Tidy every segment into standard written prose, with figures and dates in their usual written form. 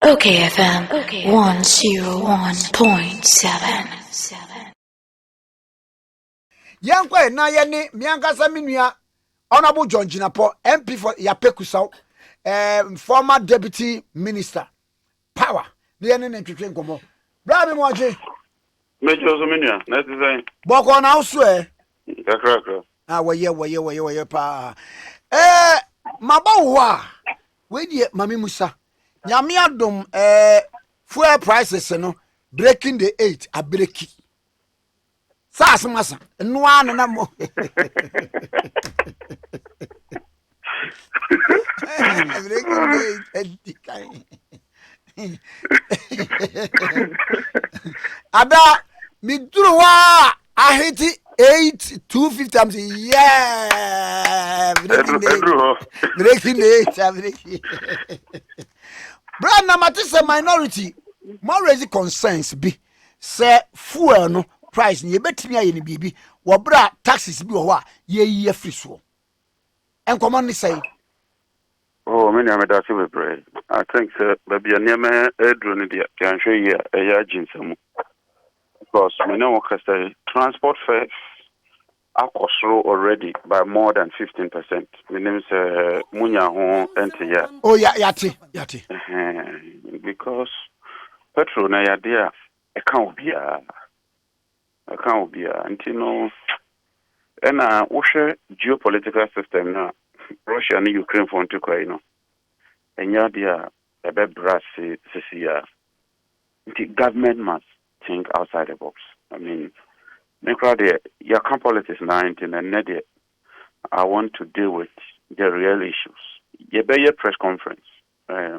OKFM 101.7. Yankwe na yeni miankasa minua Honorable John Jinapor MP for Yapekusau, former deputy minister. Power. The yeni ntwetwe nkomo. Bra me moje. Mejo so minua, na design. Boko na usu Kakra. Ah waye pa. Maba wo a. We die mami Musa. Nyame adom fuel prices no breaking the 8 abreki. Sas masa noa na mo ada mi duru wa ahiti 8,250 am say yeah breaking the 8 brand na matise minority more raise concerns be say fuel no price ni ebetimi aye ni bibi wo bra taxes bi wo a ye ye free so enkomo ni say Oh, many am that we pray. I think baby near me edru ni dia kan hwe ye eya ginsemu. Because we know say transport fares are already by more than 15%. My name is Munya ho ente ya. Oh yati. Because petrol na ya dia e kan obi a until no and wohwe geopolitical system na Russia and Ukraine for to kwa no enya dia e be brasi sisia the government must think outside the box. I mean your politics na and I want to deal with the real issues. Ye be your press conference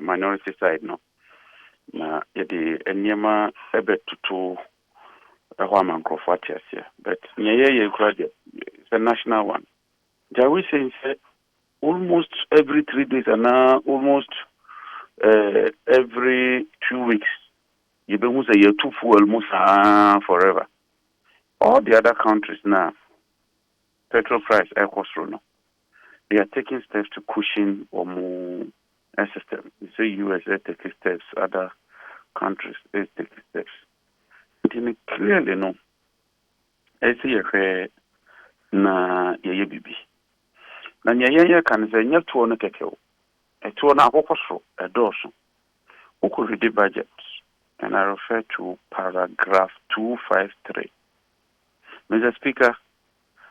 minority side no na ye the enyema ebe tutu but it's a national one. We say almost every 3 days and now almost every 2 weeks. You don't say you're too full almost forever. All the other countries now, petrol price air cost no. They are taking steps to cushion or more system. You say USA taking steps, other countries they take steps. Clearly no. I see na ye bibi. Na ye kan say nya to no keke. E to na akokosro e doso. Who could read the budget? And I refer to paragraph 253. Mr. Speaker,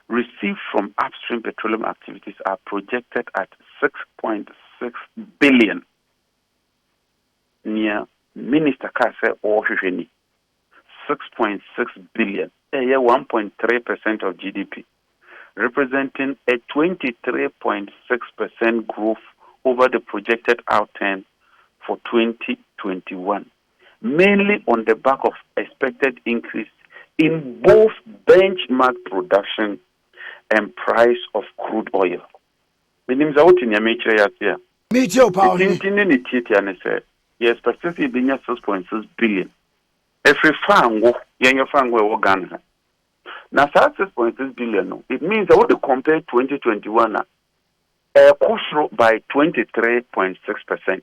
receipts from upstream petroleum activities are projected at 6.6 billion. Near Minister Kase or Hwehweni. 6.6 billion, 1.3% of GDP, representing a 23.6% growth over the projected outturn for 2021, mainly on the back of expected increase in both benchmark production and price of crude oil. Meaning, out in your major year. Major power. Yes, specifically being 6.6 billion. Every fango, your fango Ghana. Now, 6.6 billion, it means I want to compare 2021 cost by 23.6%.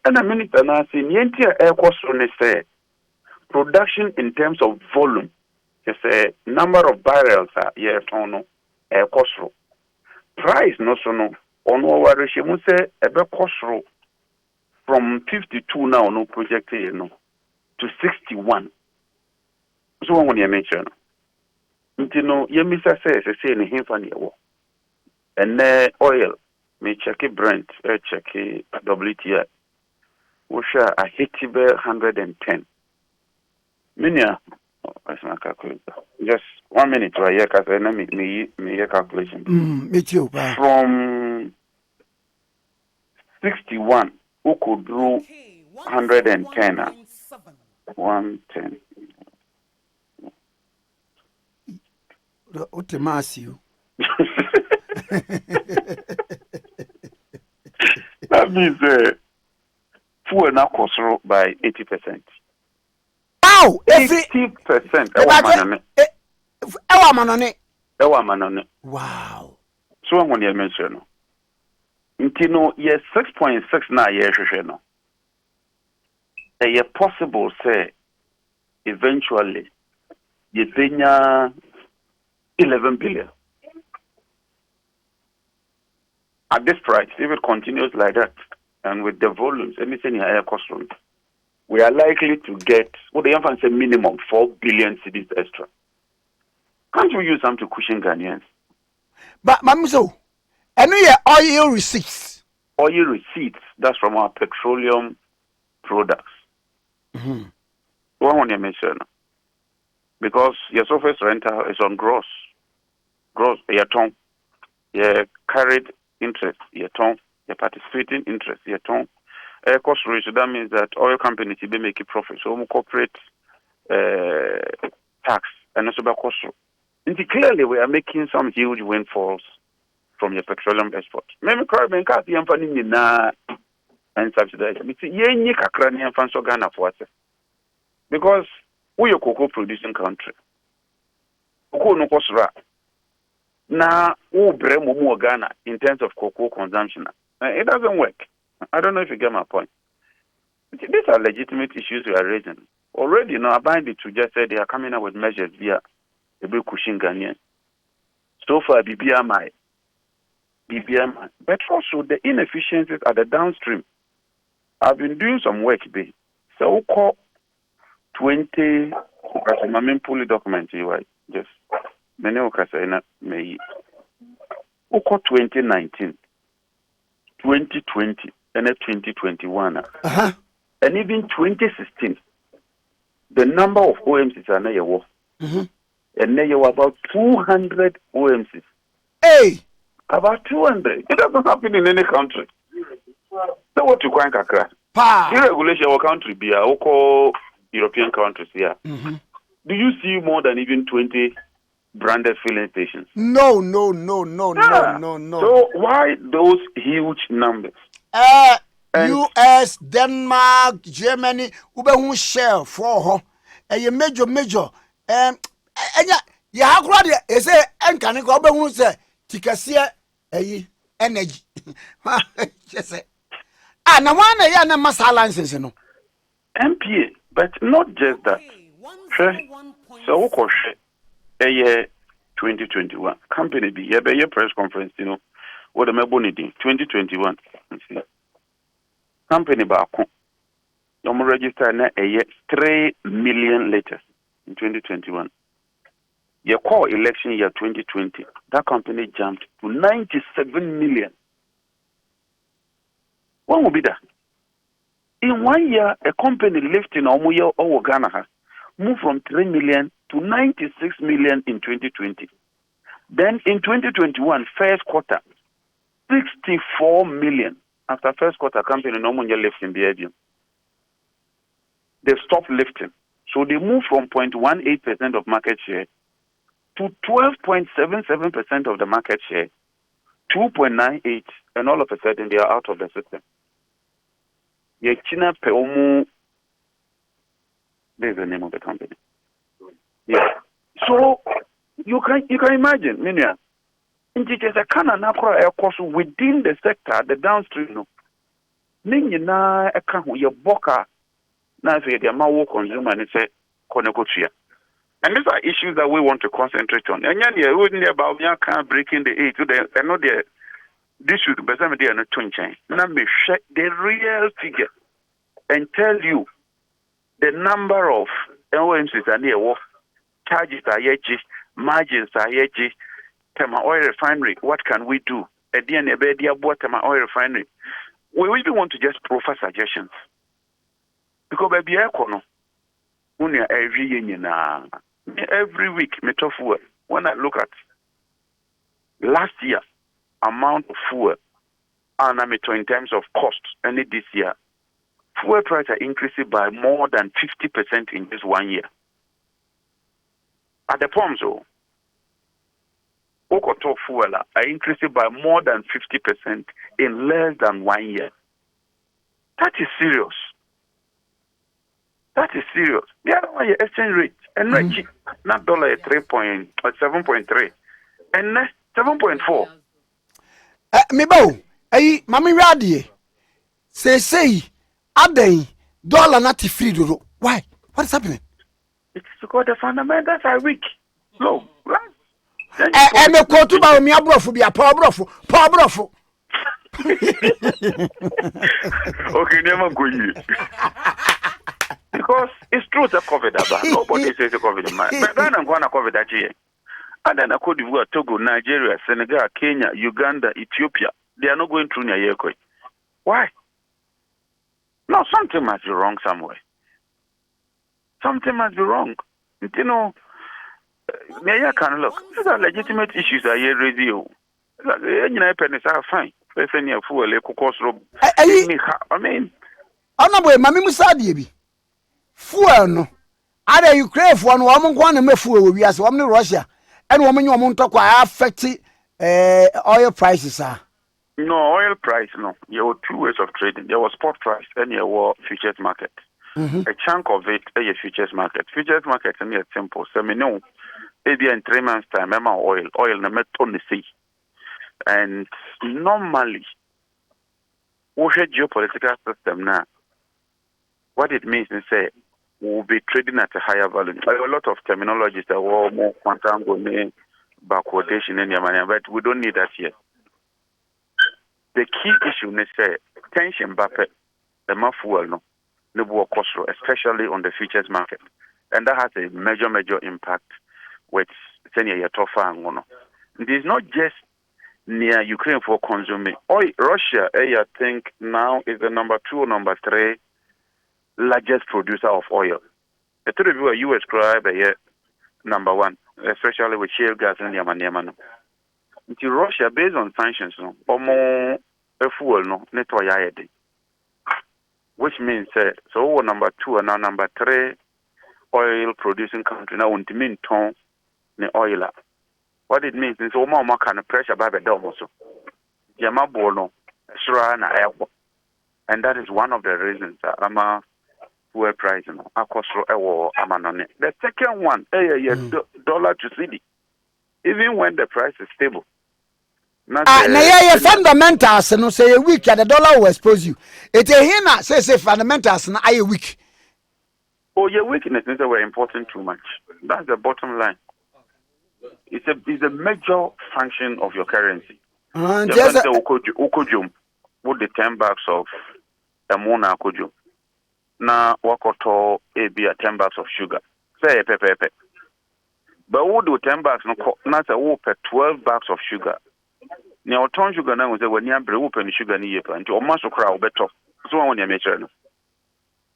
And a minute and I see the air cost say production in terms of volume, just a number of barrels yes or no air cost. Price no so no on our regime say a cost from 52 now no project no. To 61. So when you mention, you know, you miss a say in him for the and oil, me check it Brent, check it WTI. We share a hitable 110. Minya, that's my calculator. Just 1 minute to a year, because I know me calculation. Me too. From 61, who could do 110. 110. Otemasio. That means fuel now cost by 80%. Wow! 80%. Ewa manone. Wow. So I'm going to mention. Yes, 6.6 now, yes, no. possible say eventually you pay 11 billion. At this price, if it continues like that, and with the volumes, anything in higher cost rooms, we are likely to get what the infant say minimum 4 billion cedis extra. Can't we use some to cushion Ghanaians? But Mamiso, and we are oil receipts. Oil receipts, that's from our petroleum products. One want to mention because your surface rental is on gross, your tongue, your carried interest, your tongue, your participating interest, your tongue. Cost ratio, that means that oil companies they make a profit. So we corporate tax and also by cost. And clearly we are making some huge windfalls from your petroleum export. Maybe carbon can't be na and subsidize. Because we are a cocoa producing country. Cocoa no cost ra. Na more Ghana in terms of cocoa consumption. It doesn't work. I don't know if you get my point. These are legitimate issues we are raising. Already, Abandi to just said they are coming up with measures via the bill cushion Ghanaian. So far, BBMI. But also the inefficiencies at the downstream. I've been doing some work, so we call 20, my main pulley document, just many occasions, we call 2019, 2020, and 2021. And even 2016, the number of OMCs are now and now you about 200 OMCs. Hey! About 200. It doesn't happen in any country. So what you can't crack? Deregulation our country be a European countries here. Do you see more than even 20 branded filling stations? No. So why those huge numbers? US, Denmark, Germany, Ube share for her. And you major. And you have already say, and can go over who say, Tikasia, energy. Yes, and the one I must license, MPA, but not just that. So, a year 2021 company be a press conference, what am I going to do? 2021. Company back home. Register a year 3 million letters in 2021. Your core election year 2020, that company jumped to 97 million. What will be that? In 1 year, a company lifting our Ghana moved from 3 million to 96 million in 2020. Then in 2021, first quarter, 64 million. After first quarter, company no more lifting behavior. They stopped lifting. So they moved from 0.18% of market share to 12.77% of the market share, 2.98, and all of a sudden they are out of the system. China Peomu, there's the name of the company. Yeah. So you can imagine, Minya, there's a kind of air course within the sector, the downstream. Nina a can your boka now say the amount consumer and say Konekochia. And these are issues that we want to concentrate on. And yeah, we wouldn't about breaking the age. I know this should be some day on a twin chain. Now me share the real figure and tell you the number of OMCs are near what charges are yet, margins are yet, Tema Oil Refinery. What can we do? At the end of the day, Tema Oil Refinery. We even want to just proffer suggestions because baby, every week, when I look at last year amount of fuel, and in terms of cost, and this year, fuel prices are increasing by more than 50% in just 1 year. At the pumps, Okoto fuel are increasing by more than 50% in less than 1 year. That is serious. That is serious. The other one, your exchange rate, and not dollar 7.3, and 7.4. Mebo, Mami Radie, say, Aday, dollar not free dodo. Why? What is happening? It's because the fundamentals are weak. No, right? Me quote about me abrofu be a poor brofu. Okay, never go you. Because it's true that COVID about nobody says the COVID man. But then I'm going to COVID that year. And then I could do Togo, Nigeria, Senegal, Kenya, Uganda, Ethiopia. They are not going through near year. Why? No, something must be wrong somewhere. Something must be wrong. You know, I can look. These are legitimate issues that you raise. You know, pennies are fine. I mean, honorable Mammy Musadi. Fuel no. Ada Ukraine for one me fuel we as one Russia. And woman you won't talk affect oil prices are. No, oil price, no. There were two ways of trading. There was spot price and there was futures market. A chunk of it is futures market. Futures market is simple. So we know maybe in 3 months' time, oil na meton the sea. And normally, what's the geopolitical system now? What it means is say we'll be trading at a higher value. There are a lot of terminologies that were more quantum going backwardation in your money, but we don't need that yet. The key issue is say tension buffet the fuel no cost, especially on the futures market, and that has a major impact with senior year tougher. It is not just near Ukraine for consuming oil. Russia, I think now is the number 2 or number 3 largest producer of oil. The three of US crab number 1, especially with shale gas and Yaman. Until Russia, based on sanctions, no, or more a fuel no, which means so number 2 and now number 3 oil producing country now want to mean ton the oil. What it means is more kind of pressure by the dome also. Yamabono, Surana airport. And that is one of the reasons I'm fuel price the second one, dollar to cedi. Even when the price is stable. Fundamentals no say a week and the dollar will expose you. It is here say fundamentals na a week. Oh, your weakness is very important too much. That's the bottom line. It's a major function of your currency. Just okojum with the $10 of a mona okojum. Na wakoto be a $10 of sugar. Say pepe. But what do $10 no na say wo per $12 of sugar. Now ton sugar na say when you brew pen sugar ni yepa nti o maso kra obeto. So won ya meche no.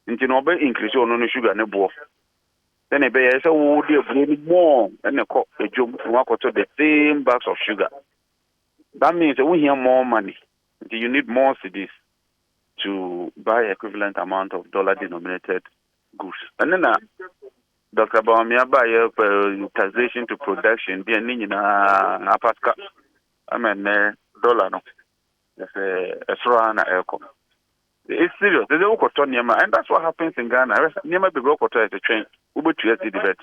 Nti no be increase ono no sugar ne bo. Then e be say wo dey brew more and e ko ejom wakoto the same bags of sugar. That means we hear more money. You need more cedis to buy equivalent amount of dollar denominated goods. And then Dr. Bawumia buy taxation to production be na apaska. I mean dollar no. It's serious. There's a and that's what happens in Ghana. Niema be broke at the train. Ubu to the debate.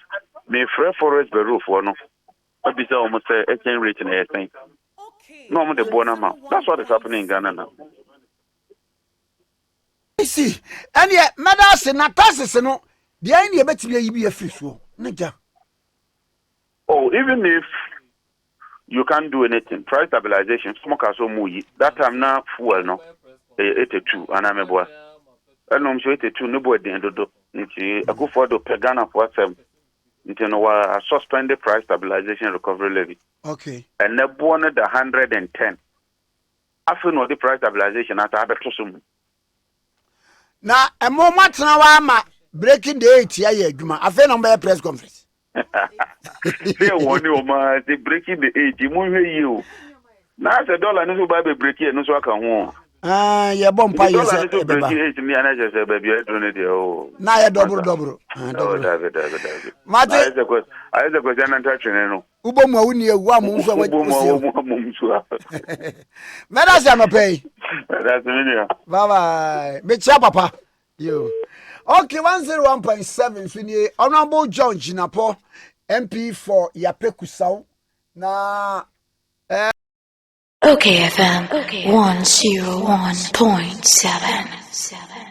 May free forest be roof or no. What be almost exchange rate in everything. No, the bonama. That's what is happening in Ghana now. I see. And yet, Madas and Natasis, no, the idea better be a fish. Oh, even if you can't do anything, price stabilization, smoke as movie. That time now, fuel no, 82, and I'm a boy. And I'm sure 82, no boy, the end of the I go for the Pagana for 7. Until suspended price stabilization recovery levy. Okay. And they wanted the 110. After no the price stabilization at Abetusum. Now a moment now I'm breaking the 8 year Juma. I feel on my press conference. They want you man, they breaking the 8. You now the dollar no buy be breaking no so I can home. Yeah, bomb pie is a baby. Now you're double. David. Mate, I had a question and touching no. Uboma win you one month. Medas am pay. That's me. Bye. Be papa. You. Okay, 101.7 Fini. Honorable John Jinapor, MP for Yapekusau. Na OKFM 101.7.